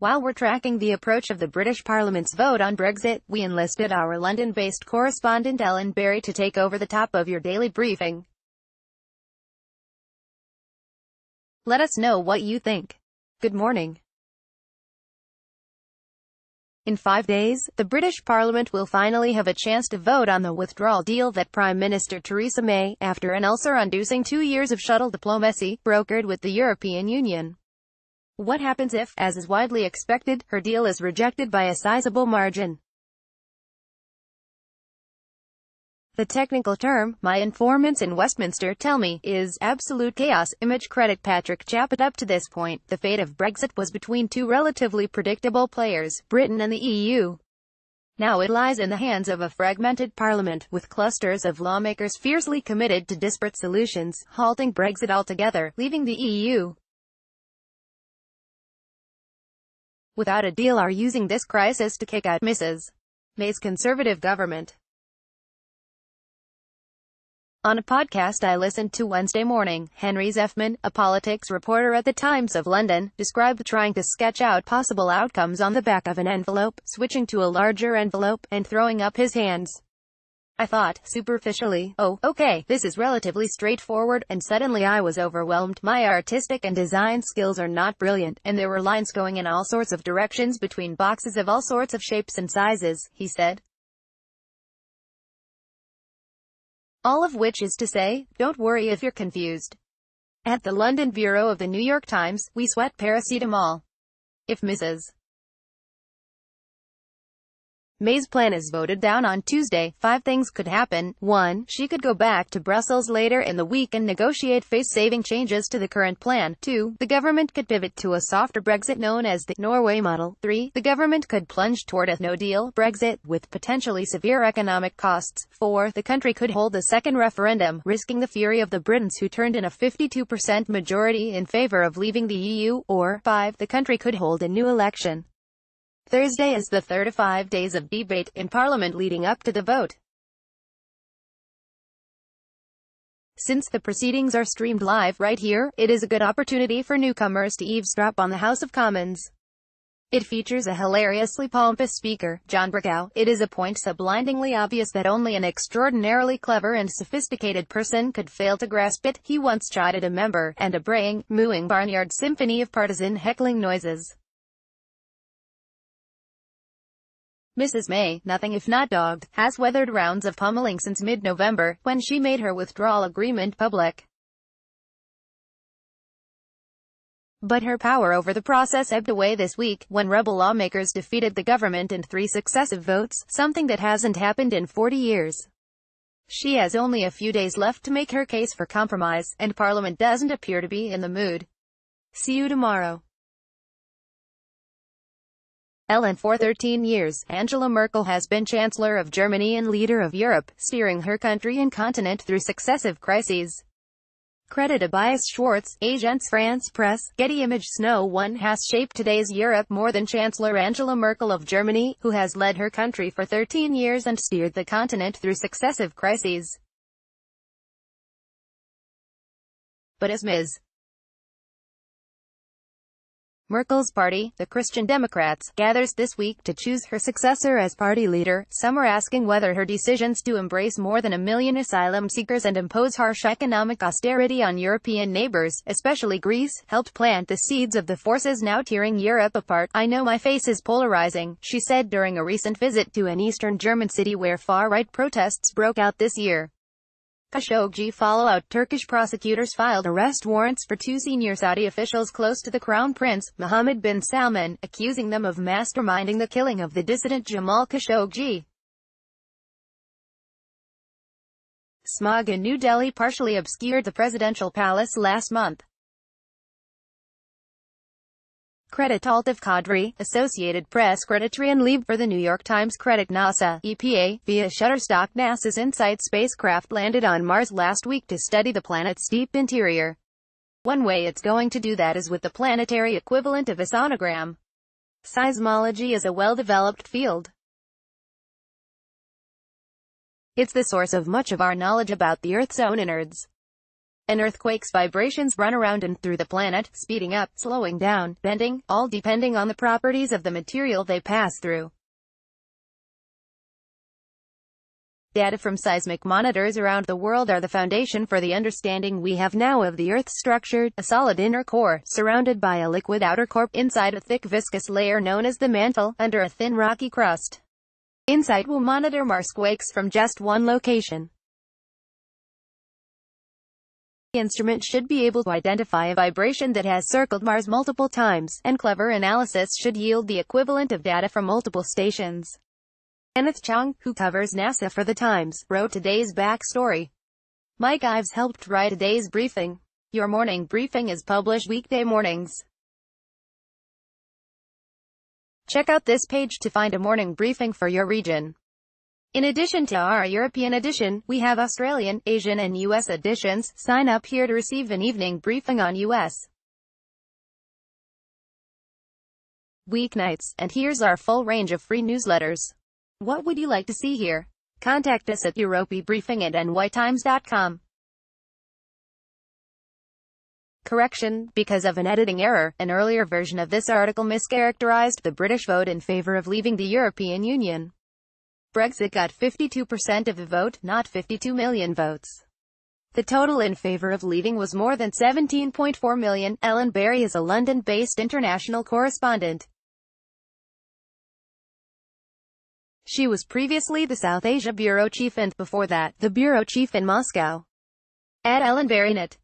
While we're tracking the approach of the British Parliament's vote on Brexit, we enlisted our London-based correspondent Ellen Berry to take over the top of your daily briefing. Let us know what you think. Good morning. In 5 days, the British Parliament will finally have a chance to vote on the withdrawal deal that Prime Minister Theresa May, after an ulcer-inducing 2 years of shuttle diplomacy, brokered with the European Union. What happens if, as is widely expected, her deal is rejected by a sizable margin? The technical term, my informants in Westminster tell me, is absolute chaos. Image credit Patrick Chaput. Up to this point, the fate of Brexit was between two relatively predictable players, Britain and the EU. Now it lies in the hands of a fragmented parliament, with clusters of lawmakers fiercely committed to disparate solutions, halting Brexit altogether, leaving the EU without a deal, are using this crisis to kick out Mrs. May's Conservative government. On a podcast I listened to Wednesday morning, Henry Zeffman, a politics reporter at the Times of London, described trying to sketch out possible outcomes on the back of an envelope, switching to a larger envelope, and throwing up his hands. I thought, superficially, oh, okay, this is relatively straightforward, and suddenly I was overwhelmed. My artistic and design skills are not brilliant, and there were lines going in all sorts of directions between boxes of all sorts of shapes and sizes, he said. All of which is to say, don't worry if you're confused. At the London bureau of the New York Times, we sweat paracetamol. If Mrs. May's plan is voted down on Tuesday, 5 things could happen. 1. She could go back to Brussels later in the week and negotiate face-saving changes to the current plan. 2. The government could pivot to a softer Brexit known as the Norway model. 3. The government could plunge toward a no-deal Brexit, with potentially severe economic costs. 4. The country could hold a second referendum, risking the fury of the Britons who turned in a 52% majority in favor of leaving the EU. Or 5. The country could hold a new election. Thursday is the third of 5 days of debate in Parliament leading up to the vote. Since the proceedings are streamed live right here, it is a good opportunity for newcomers to eavesdrop on the House of Commons. It features a hilariously pompous speaker, John Bercow. It is a point so blindingly obvious that only an extraordinarily clever and sophisticated person could fail to grasp it, he once chided a member, and a braying, mooing barnyard symphony of partisan heckling noises. Mrs. May, nothing if not dogged, has weathered rounds of pummeling since mid-November, when she made her withdrawal agreement public. But her power over the process ebbed away this week, when rebel lawmakers defeated the government in 3 successive votes, something that hasn't happened in 40 years. She has only a few days left to make her case for compromise, and Parliament doesn't appear to be in the mood. See you tomorrow. Ellen. For 13 years, Angela Merkel has been Chancellor of Germany and leader of Europe, steering her country and continent through successive crises. Credit Tobias Schwartz, Agence France Presse, Getty Images. No one has shaped today's Europe more than Chancellor Angela Merkel of Germany, who has led her country for 13 years and steered the continent through successive crises. But as Ms. Merkel's party, the Christian Democrats, gathers this week to choose her successor as party leader, some are asking whether her decisions to embrace more than 1 million asylum seekers and impose harsh economic austerity on European neighbors, especially Greece, helped plant the seeds of the forces now tearing Europe apart. I know my face is polarizing, she said during a recent visit to an eastern German city where far-right protests broke out this year. Khashoggi fallout. Turkish prosecutors filed arrest warrants for 2 senior Saudi officials close to the Crown Prince, Mohammed bin Salman, accusing them of masterminding the killing of the dissident Jamal Khashoggi. Smog in New Delhi partially obscured the presidential palace last month. Credit Altif Qadri, Associated Press. Creditary and leave for the New York Times. Credit NASA, EPA, via Shutterstock. NASA's InSight spacecraft landed on Mars last week to study the planet's deep interior. One way it's going to do that is with the planetary equivalent of a sonogram. Seismology is a well-developed field. It's the source of much of our knowledge about the Earth's own innards. An earthquake's vibrations run around and through the planet, speeding up, slowing down, bending, all depending on the properties of the material they pass through. Data from seismic monitors around the world are the foundation for the understanding we have now of the Earth's structure, a solid inner core, surrounded by a liquid outer core, inside a thick viscous layer known as the mantle, under a thin rocky crust. InSight will monitor Mars quakes from just one location. The instrument should be able to identify a vibration that has circled Mars multiple times, and clever analysis should yield the equivalent of data from multiple stations. Kenneth Chang, who covers NASA for The Times, wrote today's backstory. Mike Ives helped write today's briefing. Your morning briefing is published weekday mornings. Check out this page to find a morning briefing for your region. In addition to our European edition, we have Australian, Asian and US editions. Sign up here to receive an evening briefing on US weeknights, and here's our full range of free newsletters. What would you like to see here? Contact us at europebriefing@nytimes.com. Correction: because of an editing error, an earlier version of this article mischaracterized the British vote in favor of leaving the European Union. Brexit got 52% of the vote, not 52 million votes. The total in favor of leaving was more than 17.4 million. Ellen Berry is a London-based international correspondent. She was previously the South Asia bureau chief and, before that, the bureau chief in Moscow. Ellen Berry Net.